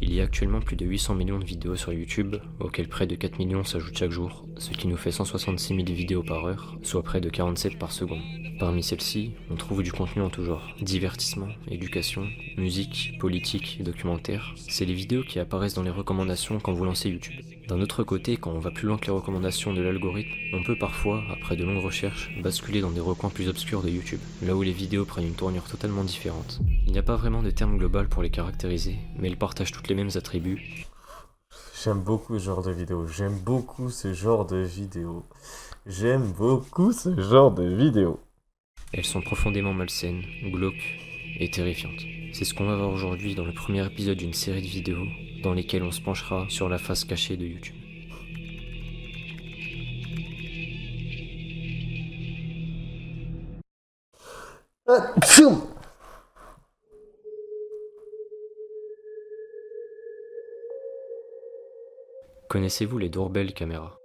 Il y a actuellement plus de 800 millions de vidéos sur YouTube, auxquelles près de 4 millions s'ajoutent chaque jour, ce qui nous fait 166 000 vidéos par heure, soit près de 47 par seconde. Parmi celles-ci, on trouve du contenu en tout genre. Divertissement, éducation, musique, politique, documentaire. C'est les vidéos qui apparaissent dans les recommandations quand vous lancez YouTube. D'un autre côté, quand on va plus loin que les recommandations de l'algorithme, on peut parfois, après de longues recherches, basculer dans des recoins plus obscurs de YouTube, là où les vidéos prennent une tournure totalement différente. Il n'y a pas vraiment de terme global pour les caractériser, mais elles partagent toutes les mêmes attributs. J'aime beaucoup ce genre de vidéo. J'aime beaucoup ce genre de vidéo. J'aime beaucoup ce genre de vidéo. Elles sont profondément malsaines, glauques et terrifiantes. C'est ce qu'on va voir aujourd'hui dans le premier épisode d'une série de vidéos dans lesquelles on se penchera sur la face cachée de YouTube. Connaissez-vous les doorbell caméras?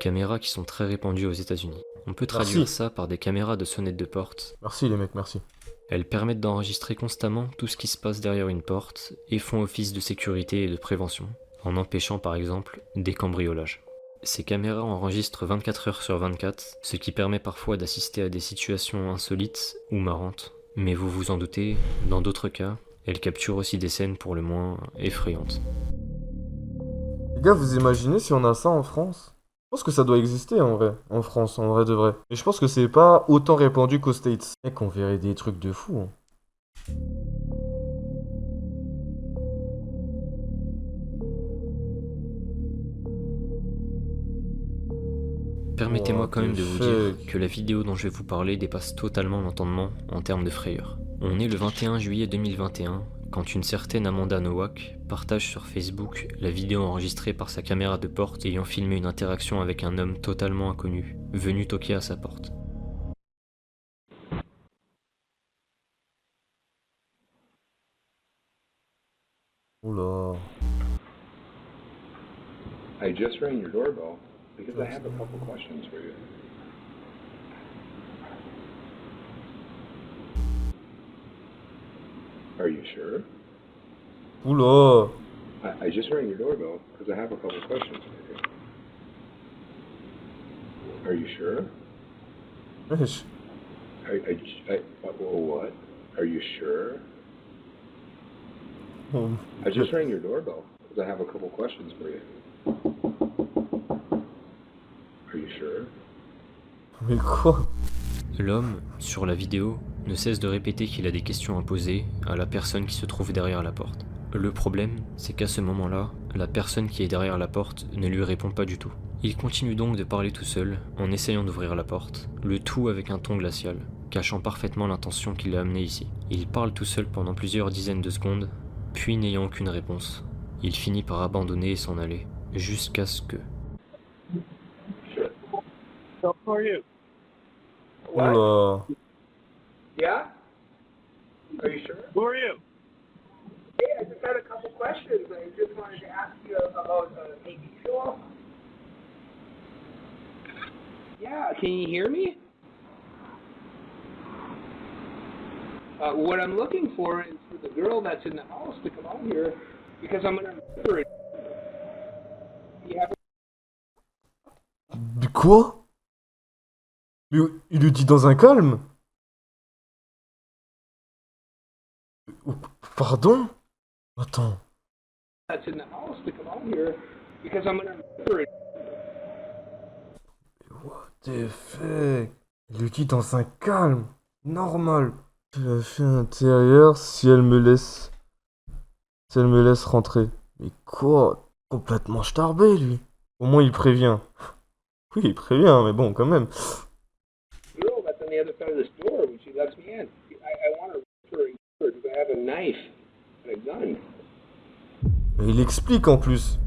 Caméras qui sont très répandues aux États-Unis. On peut traduire Merci. ça par des caméras de sonnette de porte. Merci les mecs, merci. Elles permettent d'enregistrer constamment tout ce qui se passe derrière une porte et font office de sécurité et de prévention, en empêchant par exemple des cambriolages. Ces caméras enregistrent 24 heures sur 24, ce qui permet parfois d'assister à des situations insolites ou marrantes. Mais vous vous en doutez, dans d'autres cas, elles capturent aussi des scènes pour le moins effrayantes. Les gars, vous imaginez si on a ça en France? Je pense que ça doit exister en vrai, en France, en vrai de vrai. Mais je pense que c'est pas autant répandu qu'aux States. Mec, on verrait des trucs de fou. Hein. Permettez-moi quand même de vous dire fuck. que la vidéo dont je vais vous parler dépasse totalement l'entendement en termes de frayeur. On est le 21 juillet 2021 quand une certaine Amanda Nowak partage sur Facebook la vidéo enregistrée par sa caméra de porte ayant filmé une interaction avec un homme totalement inconnu venu toquer à sa porte. Oula. I just rang your doorbell because I have a couple questions for you. Are you sure? Oula. I just rang your doorbell because I have a couple questions for you. Are you sure? Wesh. What? Are you sure? Oh, I just rang your doorbell because I have a couple questions for you. Are you sure? mais quoi? L'homme, sur la vidéo, ne cesse de répéter qu'il a des questions à poser à la personne qui se trouve derrière la porte. Le problème, c'est qu'à ce moment-là, la personne qui est derrière la porte ne lui répond pas du tout. Il continue donc de parler tout seul, en essayant d'ouvrir la porte, le tout avec un ton glacial, cachant parfaitement l'intention qui l'a amené ici. Il parle tout seul pendant plusieurs dizaines de secondes, puis n'ayant aucune réponse, il finit par abandonner et s'en aller, jusqu'à ce que... So who are you? Oula. Yeah? Are you sure? Who are you? Hey, I just had a couple questions. I just wanted to ask you about TV show. Yeah, can you hear me? What I'm looking for is for the girl that's in the house to come out here because I'm gonna murder her. You have Mais quoi? Mais il le dit dans un calme? Oh, pardon? Attends. that's in the house to come out here because I'm gonna murder her. What the fuck? Il le dit dans un calme. Normal. Je la fais intérieur si elle me laisse. Si elle me laisse rentrer. Mais quoi? Complètement starbé lui. Au moins il prévient. Oui, il prévient, mais bon, quand même. Girl that's on the other side of this door when she lets me in. I want to murder her because I have a knife and a gun. Et il explique en plus.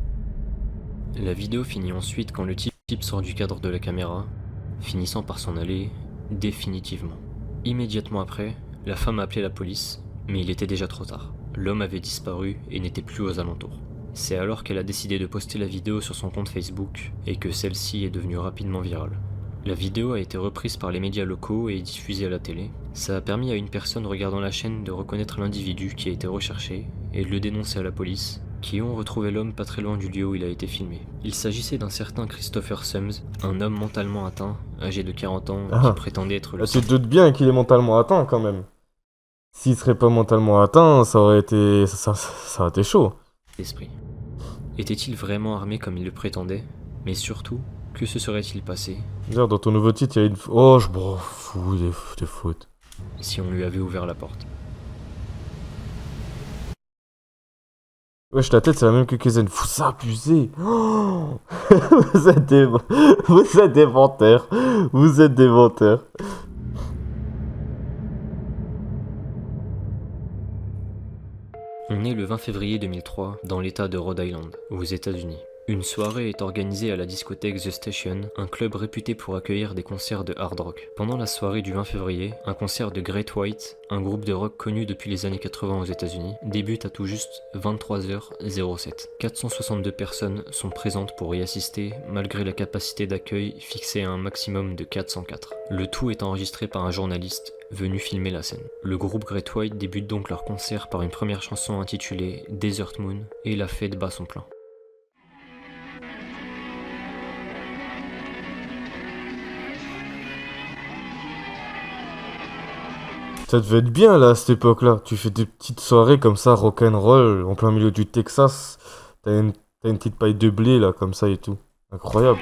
La vidéo finit ensuite quand le type sort du cadre de la caméra, finissant par s'en aller définitivement. Immédiatement après, la femme a appelé la police, mais il était déjà trop tard. L'homme avait disparu et n'était plus aux alentours. C'est alors qu'elle a décidé de poster la vidéo sur son compte Facebook et que celle-ci est devenue rapidement virale. La vidéo a été reprise par les médias locaux et diffusée à la télé. Ça a permis à une personne regardant la chaîne de reconnaître l'individu qui a été recherché et de le dénoncer à la police, qui ont retrouvé l'homme pas très loin du lieu où il a été filmé. Il s'agissait d'un certain Christopher Sums, un homme mentalement atteint, âgé de 40 ans, qui prétendait être le Tu te doutes bien qu'il est mentalement atteint quand même. S'il serait pas mentalement atteint, ça aurait été chaud. Esprit. Était-il vraiment armé comme il le prétendait? Mais surtout, que se serait-il passé D'ailleurs, dans ton nouveau titre, il y a une... Oh, je m'en fous des fautes. si on lui avait ouvert la porte? Wesh, ta tête, c'est la même que Kezen. Vous abusez. Oh vous êtes des... Vous êtes des menteurs. Vous êtes des menteurs. On est le 20 février 2003 dans l'état de Rhode Island, aux États-Unis. Une soirée est organisée à la discothèque The Station, un club réputé pour accueillir des concerts de hard rock. Pendant la soirée du 20 février, un concert de Great White, un groupe de rock connu depuis les années 80 aux États-Unis, débute à tout juste 23h07. 462 personnes sont présentes pour y assister, malgré la capacité d'accueil fixée à un maximum de 404. Le tout est enregistré par un journaliste venu filmer la scène. Le groupe Great White débute donc leur concert par une première chanson intitulée Desert Moon, et la fête bat son plein. Ça devait être bien là à cette époque-là. Tu fais des petites soirées comme ça, rock'n'roll, en plein milieu du Texas. T'as une petite paille de blé là, comme ça et tout. Incroyable.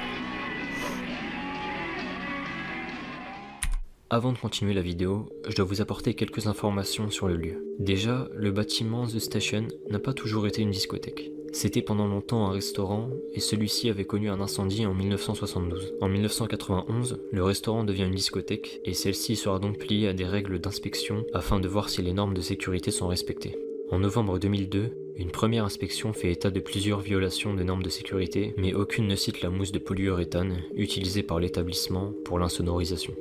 Avant de continuer la vidéo, je dois vous apporter quelques informations sur le lieu. Déjà, le bâtiment The Station n'a pas toujours été une discothèque. C'était pendant longtemps un restaurant, et celui-ci avait connu un incendie en 1972. En 1991, le restaurant devient une discothèque, et celle-ci sera donc pliée à des règles d'inspection afin de voir si les normes de sécurité sont respectées. En novembre 2002, une première inspection fait état de plusieurs violations de normes de sécurité, mais aucune ne cite la mousse de polyuréthane utilisée par l'établissement pour l'insonorisation.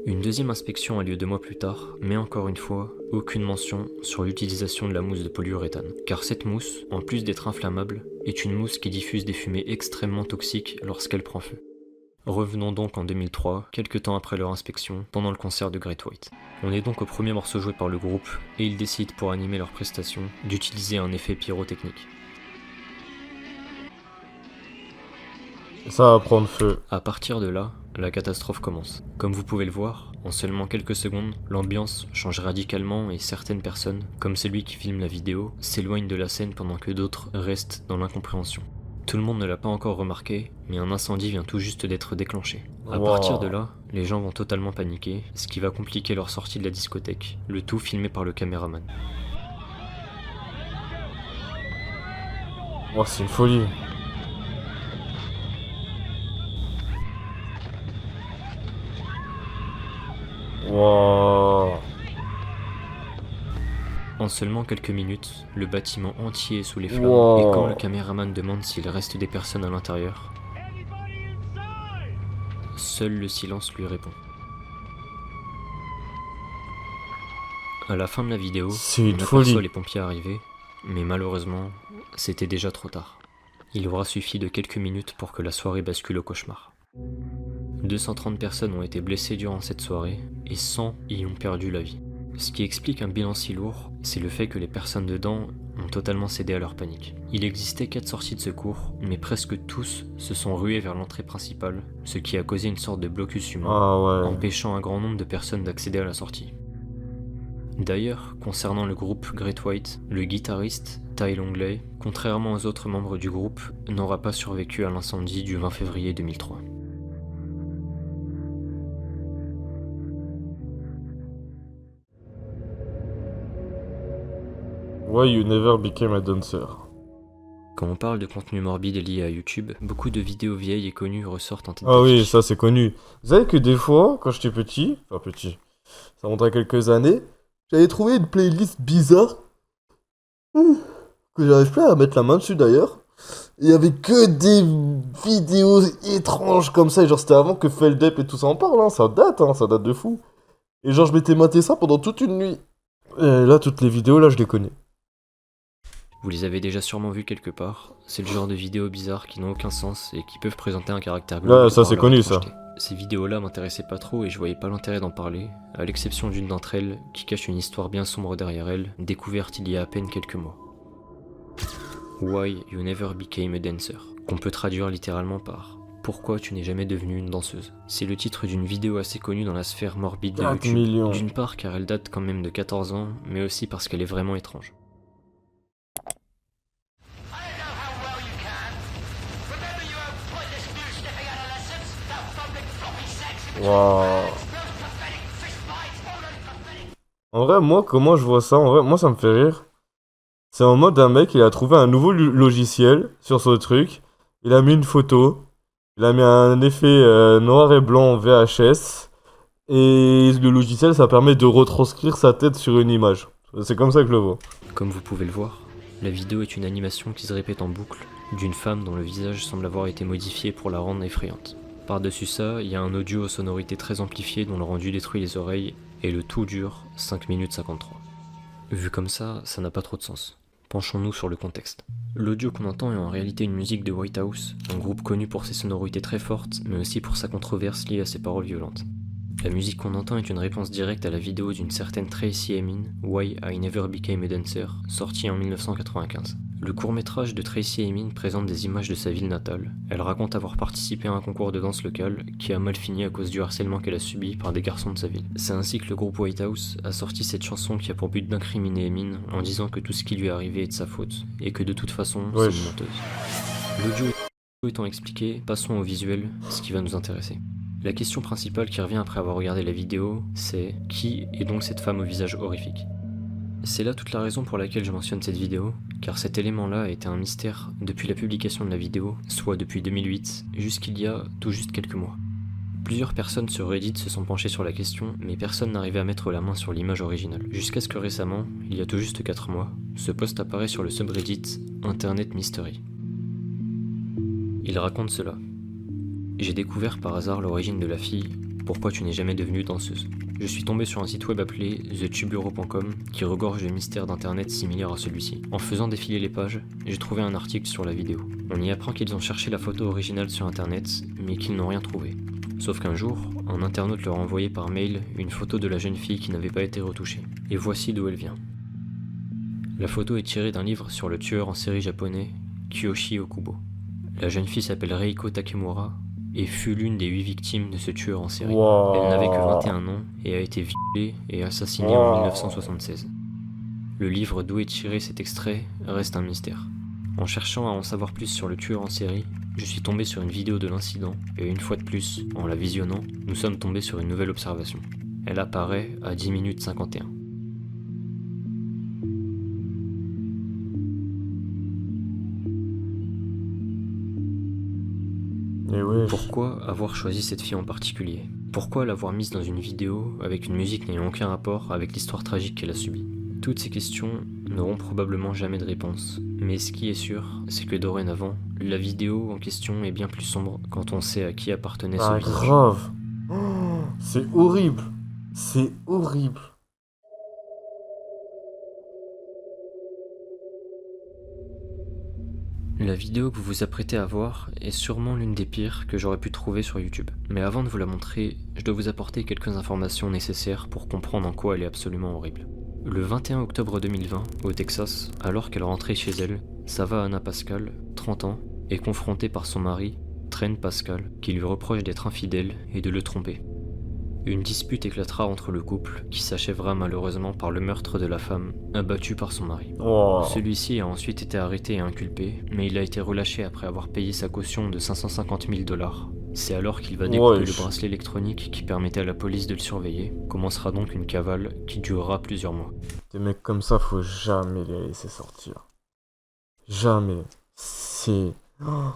Une deuxième inspection a lieu 2 mois plus tard, mais encore une fois, aucune mention sur l'utilisation de la mousse de polyuréthane. Car cette mousse, en plus d'être inflammable, est une mousse qui diffuse des fumées extrêmement toxiques lorsqu'elle prend feu. Revenons donc en 2003, quelques temps après leur inspection, pendant le concert de Great White. On est donc au premier morceau joué par le groupe, et ils décident pour animer leur prestation d'utiliser un effet pyrotechnique. Ça va prendre feu. À partir de là, la catastrophe commence. Comme vous pouvez le voir, en seulement quelques secondes, l'ambiance change radicalement et certaines personnes, comme celui qui filme la vidéo, s'éloignent de la scène pendant que d'autres restent dans l'incompréhension. Tout le monde ne l'a pas encore remarqué, mais un incendie vient tout juste d'être déclenché. À partir de là, les gens vont totalement paniquer, ce qui va compliquer leur sortie de la discothèque, le tout filmé par le caméraman. Oh, c'est une folie. Wow. En seulement quelques minutes, le bâtiment entier est sous les flammes, Wow. et quand le caméraman demande s'il reste des personnes à l'intérieur, seul le silence lui répond. À la fin de la vidéo, C'est on une aperçoit folie. les pompiers arriver, mais malheureusement, c'était déjà trop tard. Il aura suffi de quelques minutes pour que la soirée bascule au cauchemar. 230 personnes ont été blessées durant cette soirée, et 100 y ont perdu la vie. Ce qui explique un bilan si lourd, c'est le fait que les personnes dedans ont totalement cédé à leur panique. Il existait 4 sorties de secours, mais presque tous se sont rués vers l'entrée principale, ce qui a causé une sorte de blocus humain, Ah ouais. empêchant un grand nombre de personnes d'accéder à la sortie. D'ailleurs, concernant le groupe Great White, le guitariste, Ty Longley, contrairement aux autres membres du groupe, n'aura pas survécu à l'incendie du 20 février 2003. Why you never became a dancer? Quand on parle de contenu morbide lié à YouTube, beaucoup de vidéos vieilles et connues ressortent en tête Ah oui, d'affiche. ça c'est connu. Vous savez que des fois, quand j'étais petit, ça remonte à quelques années, j'avais trouvé une playlist bizarre, que j'arrive pas à mettre la main dessus d'ailleurs. Il y avait que des vidéos étranges comme ça, et genre c'était avant que Feldup et tout ça en parle, hein. Ça date de fou. Et genre je m'étais maté ça pendant toute une nuit. Et là, toutes les vidéos, là, je les connais. Vous les avez déjà sûrement vues quelque part, c'est le genre de vidéos bizarres qui n'ont aucun sens et qui peuvent présenter un caractère global. Ouais, ça, c'est par leur connu, ça. étrangeté. Ces vidéos-là m'intéressaient pas trop et je voyais pas l'intérêt d'en parler, à l'exception d'une d'entre elles qui cache une histoire bien sombre derrière elle, découverte il y a à peine quelques mois. Why You Never Became a Dancer, qu'on peut traduire littéralement par Pourquoi tu n'es jamais devenue une danseuse. C'est le titre d'une vidéo assez connue dans la sphère morbide de 4 YouTube. millions. D'une part car elle date quand même de 14 ans, mais aussi parce qu'elle est vraiment étrange. Waouh. En vrai, moi, comment je vois ça? En vrai, moi, ça me fait rire. C'est en mode un mec, il a trouvé un nouveau logiciel sur ce truc. Il a mis une photo. Il a mis un effet noir et blanc en VHS. Et le logiciel, ça permet de retranscrire sa tête sur une image. C'est comme ça que je le vois. Comme vous pouvez le voir, la vidéo est une animation qui se répète en boucle d'une femme dont le visage semble avoir été modifié pour la rendre effrayante. Par-dessus ça, il y a un audio aux sonorités très amplifiées dont le rendu détruit les oreilles, et le tout dure 5 minutes 53. Vu comme ça n'a pas trop de sens. Penchons-nous sur le contexte. L'audio qu'on entend est en réalité une musique de White House, un groupe connu pour ses sonorités très fortes, mais aussi pour sa controverse liée à ses paroles violentes. La musique qu'on entend est une réponse directe à la vidéo d'une certaine Tracey Emin, Why I Never Became a Dancer, sortie en 1995. Le court-métrage de Tracey Emin présente des images de sa ville natale. Elle raconte avoir participé à un concours de danse local qui a mal fini à cause du harcèlement qu'elle a subi par des garçons de sa ville. C'est ainsi que le groupe White House a sorti cette chanson qui a pour but d'incriminer Emin en disant que tout ce qui lui est arrivé est de sa faute et que de toute façon, c'est une menteuse. L'audio étant expliqué, passons au visuel, ce qui va nous intéresser. La question principale qui revient après avoir regardé la vidéo, c'est qui est donc cette femme au visage horrifique? C'est là toute la raison pour laquelle je mentionne cette vidéo, car cet élément-là a été un mystère depuis la publication de la vidéo, soit depuis 2008, jusqu'il y a tout juste quelques mois. Plusieurs personnes sur Reddit se sont penchées sur la question, mais personne n'arrivait à mettre la main sur l'image originale. Jusqu'à ce que récemment, il y a tout juste 4 mois, ce post apparaît sur le subreddit Internet Mystery. Il raconte cela. J'ai découvert par hasard l'origine de la fille, pourquoi tu n'es jamais devenue danseuse. Je suis tombé sur un site web appelé thetubureau.com qui regorge de mystères d'internet similaires à celui-ci. En faisant défiler les pages, j'ai trouvé un article sur la vidéo. On y apprend qu'ils ont cherché la photo originale sur internet, mais qu'ils n'ont rien trouvé. Sauf qu'un jour, un internaute leur a envoyé par mail une photo de la jeune fille qui n'avait pas été retouchée. Et voici d'où elle vient. La photo est tirée d'un livre sur le tueur en série japonais Kiyoshi Okubo. La jeune fille s'appelle Reiko Takemura et fut l'une des 8 victimes de ce tueur en série. Wow. Elle n'avait que 21 ans et a été violée et assassinée en 1976. Le livre d'où est tiré cet extrait reste un mystère. En cherchant à en savoir plus sur le tueur en série, je suis tombé sur une vidéo de l'incident et une fois de plus, en la visionnant, nous sommes tombés sur une nouvelle observation. Elle apparaît à 10 minutes 51. Et ouais. Pourquoi avoir choisi cette fille en particulier? Pourquoi l'avoir mise dans une vidéo avec une musique n'ayant aucun rapport avec l'histoire tragique qu'elle a subie? Toutes ces questions n'auront probablement jamais de réponse, mais ce qui est sûr, c'est que dorénavant, la vidéo en question est bien plus sombre quand on sait à qui appartenait ce visage. Grave. Oh, c'est horrible. C'est horrible. La vidéo que vous vous apprêtez à voir est sûrement l'une des pires que j'aurais pu trouver sur YouTube. Mais avant de vous la montrer, je dois vous apporter quelques informations nécessaires pour comprendre en quoi elle est absolument horrible. Le 21 octobre 2020, au Texas, alors qu'elle rentrait chez elle, Savannah Pascal, 30 ans, est confrontée par son mari, Trent Pascal, qui lui reproche d'être infidèle et de le tromper. Une dispute éclatera entre le couple, qui s'achèvera malheureusement par le meurtre de la femme, abattue par son mari. Oh. Celui-ci a ensuite été arrêté et inculpé, mais il a été relâché après avoir payé sa caution de 550 000 $. C'est alors qu'il va découper le bracelet électronique qui permettait à la police de le surveiller. Commencera donc une cavale qui durera plusieurs mois. Des mecs comme ça, faut jamais les laisser sortir. Jamais. C'est... Oh.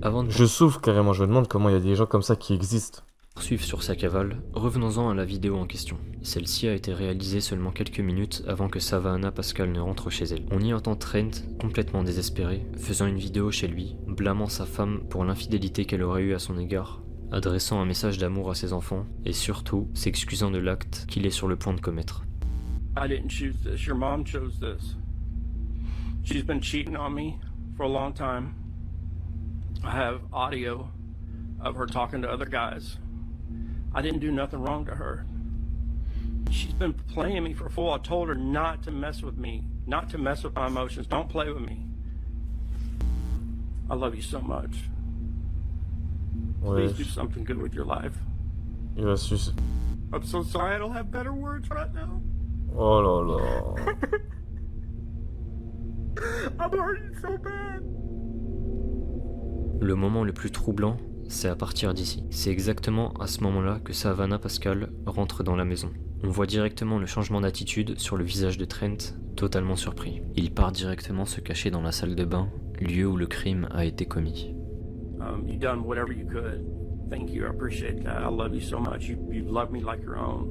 Avant de Je souffre carrément, je me demande comment il y a des gens comme ça qui existent. poursuivre sur sa cavale, revenons-en à la vidéo en question. Celle-ci a été réalisée seulement quelques minutes avant que Savannah Pascal ne rentre chez elle. On y entend Trent, complètement désespéré, faisant une vidéo chez lui, blâmant sa femme pour l'infidélité qu'elle aurait eue à son égard, adressant un message d'amour à ses enfants, et surtout s'excusant de l'acte qu'il est sur le point de commettre. I didn't choose this. Your mom chose this. She's been cheating on me for a long time. I have audio of her talking to other guys. I didn't do nothing wrong to her. She's been playing me for a fool. I told her not to mess with me not to mess with my emotions. Don't play with me. I love you so much. Ouais, Please do something good with your life. il va sucer. I'm so sorry I don't have better words right now. Oh là là. I'm hurting so bad. Le moment le plus troublant, c'est à partir d'ici. C'est exactement à ce moment-là que Savannah Pascal rentre dans la maison. On voit directement le changement d'attitude sur le visage de Trent, totalement surpris. Il part directement se cacher dans la salle de bain, lieu où le crime a été commis. You done whatever you could. Thank you. I appreciate that. I love you so much. You love me like your own.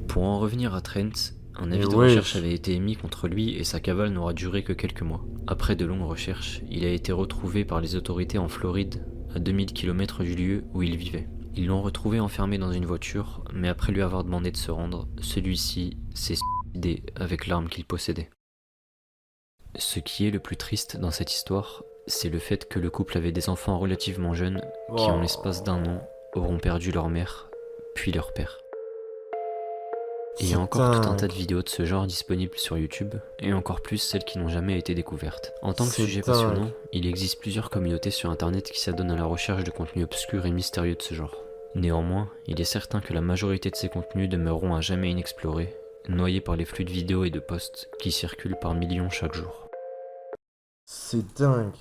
Pour en revenir à Trent, un avis de wesh. recherche avait été émis contre lui et sa cavale n'aura duré que quelques mois. Après de longues recherches, il a été retrouvé par les autorités en Floride, à 2000 km du lieu où il vivait. Ils l'ont retrouvé enfermé dans une voiture, mais après lui avoir demandé de se rendre, celui-ci s'est suicidé avec l'arme qu'il possédait. Ce qui est le plus triste dans cette histoire, c'est le fait que le couple avait des enfants relativement jeunes qui, en l'espace d'un an, auront perdu leur mère, puis leur père. Il y a encore tout un tas de vidéos de ce genre disponibles sur YouTube, et encore plus celles qui n'ont jamais été découvertes. En tant que C'est sujet dingue. passionnant, il existe plusieurs communautés sur internet qui s'adonnent à la recherche de contenus obscurs et mystérieux de ce genre. Néanmoins, il est certain que la majorité de ces contenus demeureront à jamais inexplorés, noyés par les flux de vidéos et de posts qui circulent par millions chaque jour. C'est dingue.